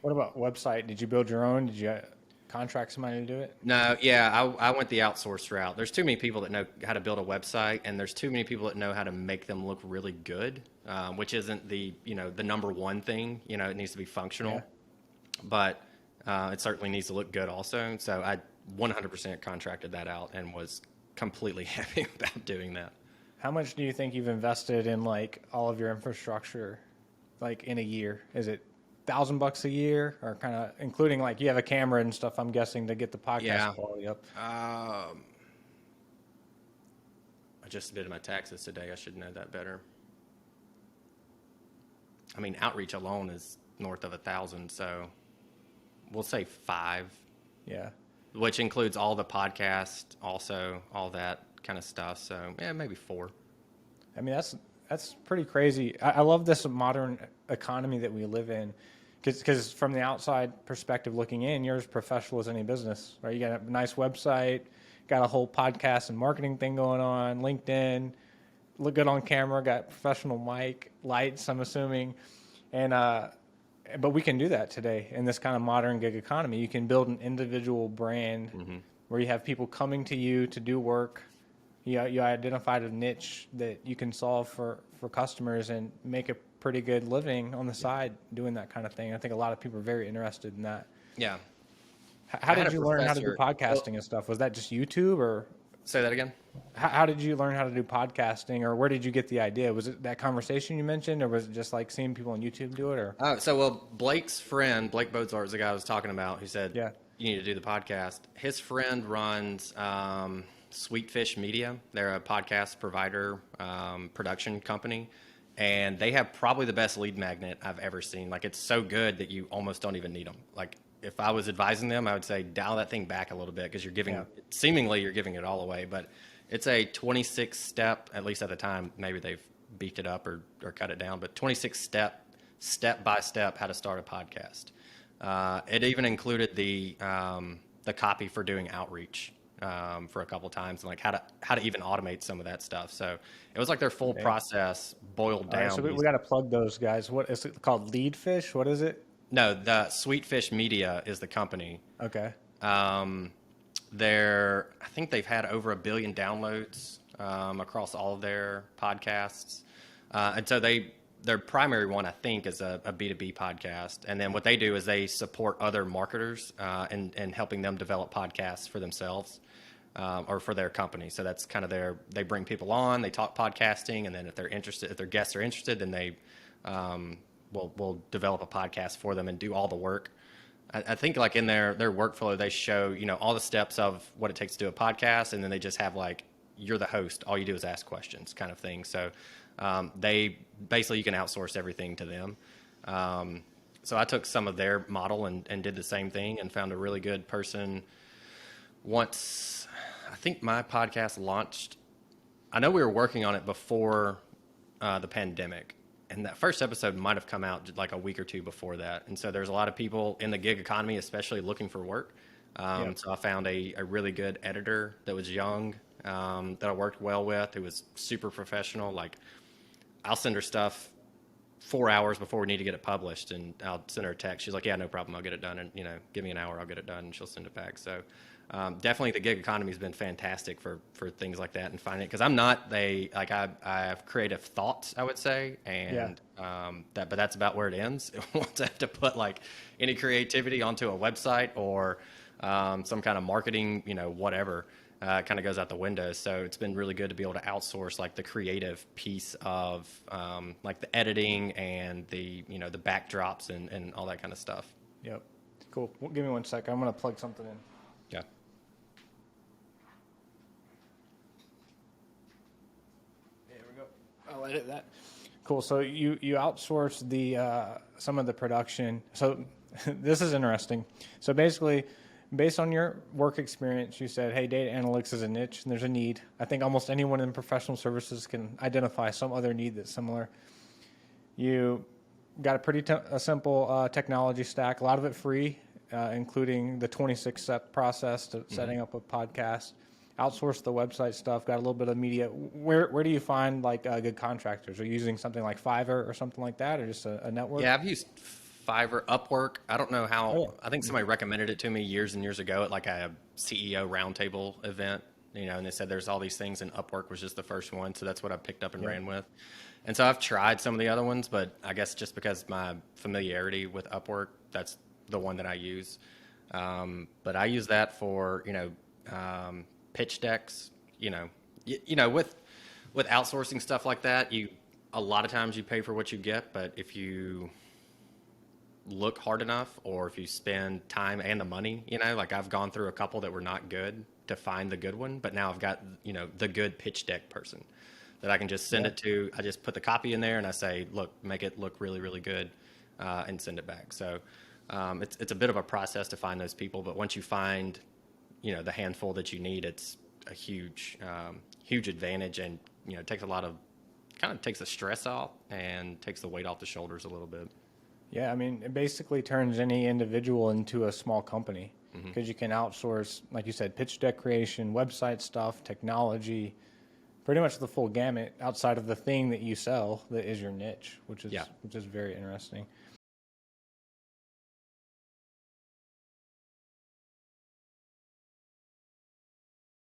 What about website? Did you build your own? Did you contract somebody to do it? No, yeah, I went the outsource route. There's too many people that know how to build a website, and there's too many people that know how to make them look really good, which isn't the number one thing. It needs to be Yeah. functional, but it certainly needs to look good also. So I 100% contracted that out and was completely happy about doing that. How much do you think you've invested in like all of your infrastructure, like in a year? Is it $1,000 a year, or kind of including like you have a camera and stuff? I'm guessing to get the podcast Yeah. quality up. I just submitted my taxes today. I should know that better. I mean, outreach alone is north of 1,000, so we'll say five, Yeah. which includes all the podcast, also all that kind of stuff. So yeah, maybe four. I mean, that's pretty crazy. I love this modern economy that we live in, because from the outside perspective looking in, you're as professional as any business, right? You got a nice website, got a whole podcast and marketing thing going on, LinkedIn, look good on camera, got professional mic, lights, I'm assuming, and but we can do that today in this kind of modern gig economy. You can build an individual brand where you have people coming to you to do work. You identified a niche that you can solve for customers and make a pretty good living on the side doing that kind of thing. I think a lot of people are very interested in that. Yeah. How I had did a you learn how to do professor. Well, podcasting and stuff? Was that just YouTube, or say that again. how did you learn how to do podcasting, or where did you get the idea? Was it that conversation you mentioned, or was it just like seeing people on YouTube do it? Or Well, Blake's friend, Blake Bodzart, is the guy I was talking about, who said, yeah, you need to do the podcast. His friend runs Sweetfish Media. They're a podcast provider, production company. And they have probably the best lead magnet I've ever seen. Like, it's so good that you almost don't even need them. Like, if I was advising them, I would say dial that thing back a little bit, because seemingly you're giving it all away. But it's a 26 step, at least at the time, maybe they've beefed it up or cut it down, but 26 step by step how to start a podcast. It even included the copy for doing outreach for a couple times, and like how to even automate some of that stuff. So it was like their full process boiled all right, down. so we got to plug those guys. What is it called? Leadfish? What is it? No, the Sweetfish Media is the company. Okay. I think they've had over 1 billion downloads across all of their podcasts, and so their primary one, I think, is a B2B podcast. And then what they do is they support other marketers and helping them develop podcasts for themselves or for their company. So that's kind of they bring people on, they talk podcasting, and then if their guests are interested, then they will develop a podcast for them and do all the work. I think like in their workflow, they show, all the steps of what it takes to do a podcast. And then they just have like, you're the host, all you do is ask questions kind of thing. So they basically, you can outsource everything to them. So I took some of their model and did the same thing and found a really good person. Once I think my podcast launched, I know we were working on it before the pandemic, and that first episode might have come out like a week or two before that. And so there's a lot of people in the gig economy, especially looking for work. So I found a really good editor that was young, that I worked well with, who was super professional. Like, I'll send her stuff 4 hours before we need to get it published, and I'll send her a text. She's like, yeah, no problem, I'll get it done. And, give me an hour, I'll get it done, and she'll send it back. So definitely the gig economy has been fantastic for things like that and finding it. Because I'm not I have creative thoughts, I would say, and but that's about where it ends. Once I have to put like any creativity onto a website or some kind of marketing, whatever, kind of goes out the window. So it's been really good to be able to outsource like the creative piece of like the editing and the the backdrops and all that kind of stuff. Yep. Cool. Well, give me 1 sec. I'm going to plug something in. Yeah. There we go. I'll edit that. Cool. So you outsource the some of the production. So this is interesting. So basically, based on your work experience, you said, hey, data analytics is a niche and there's a need. I think almost anyone in professional services can identify some other need that's similar. You got a pretty simple technology stack, a lot of it free, including the 26-step process to setting up a podcast. Outsource the website stuff, got a little bit of media. Where do you find like good contractors? Are you using something like Fiverr or something like that, or just a network? Yeah, I've used Fiverr, Upwork. I don't know how. Oh, yeah. I think somebody recommended it to me years and years ago at like a CEO roundtable event. And they said there's all these things, and Upwork was just the first one, so that's what I picked up and ran with. And so I've tried some of the other ones, but I guess just because my familiarity with Upwork, that's the one that I use. But I use that for pitch decks. With outsourcing stuff like that, a lot of times you pay for what you get, but if you look hard enough, or if you spend time and the money, like I've gone through a couple that were not good to find the good one, but now I've got, the good pitch deck person that I can just send it to. I just put the copy in there and I say, look, make it look really, really good, and send it back. So, it's a bit of a process to find those people, but once you find, the handful that you need, it's a huge advantage, and, it takes takes the stress off and takes the weight off the shoulders a little bit. Yeah, I mean, it basically turns any individual into a small company because you can outsource, like you said, pitch deck creation, website stuff, technology, pretty much the full gamut outside of the thing that you sell that is your niche, which is very interesting.